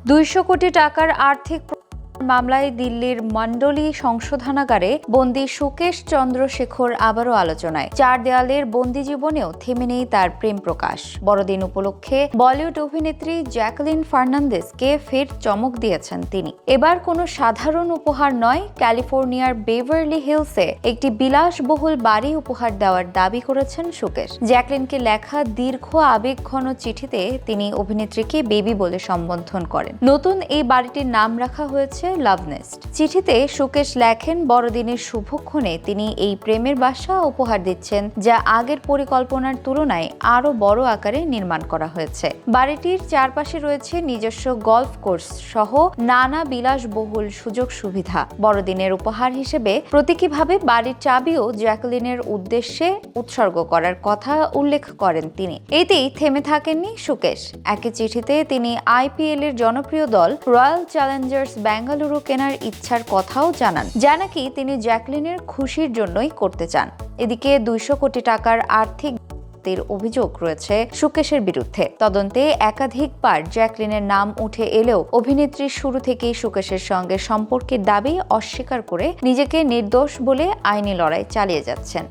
200 কোটি টাকার আর্থিক মামলায় দিল্লির মন্ডলী সংশোধনাগারে বন্দী সুকেশ চন্দ্রশেখর আবারও আলোচনায়। 4 দেয়ালের বন্দী জীবনেও থেমে নেই তার প্রেম প্রকাশ। বড়দিন উপলক্ষে বলিউড অভিনেত্রী জ্যাকলিন ফার্নান্দেজকে ফের চমক দিয়েছেন তিনি। এবার কোনো সাধারণ উপহার নয়, ক্যালিফোর্নিয়ার বেভারলি হিলসে একটি বিলাসবহুল বাড়ি উপহার দেওয়ার দাবি করেছেন সুকেশ। জ্যাকলিনকে লেখা দীর্ঘ আবেগঘন চিঠিতে তিনি অভিনেত্রীকে বেবি বলে সম্বোধন করেন। নতুন এই বাড়িটির নাম রাখা হয়েছে লাভ নেস্ট। চিঠিতে সুকেশ লেখেন, বড়দিনের শুভক্ষণে তিনি এই প্রেমের বাসা উপহার দিচ্ছেন, যা আগের পরিকল্পনার তুলনায় আরও বড় আকারে নির্মাণ করা হয়েছে। বাড়িটির চারপাশে রয়েছে নিজস্ব গলফ কোর্স সহ নানা বিলাসবহুল সুযোগ সুবিধা। বড়দিনের উপহার হিসেবে প্রতীকীভাবে বাড়ির চাবিও জ্যাকলিনের উদ্দেশ্যে উৎসর্গ করার কথা উল্লেখ করেন তিনি। এতেই থেমে থাকেননি সুকেশ। একই চিঠিতে তিনি আইপিএল এর জনপ্রিয় দল রয়্যাল চ্যালেঞ্জার্স বেঙ্গালুরু কেনার ইচ্ছার কথাও জানান, যা নাকি তিনি জ্যাকলিনের খুশির জন্যই করতে চান। এদিকে 200 কোটি টাকার আর্থিক অভিযোগ রয়েছে সুকেশের বিরুদ্ধে। তদন্তে একাধিকবার জ্যাকলিনের নাম উঠে এলেও অভিনেত্রী শুরু থেকেই সুকেশের সঙ্গে সম্পর্কের দাবি অস্বীকার করে নিজেকে নির্দোষ বলে আইনি লড়াই চালিয়ে যাচ্ছেন।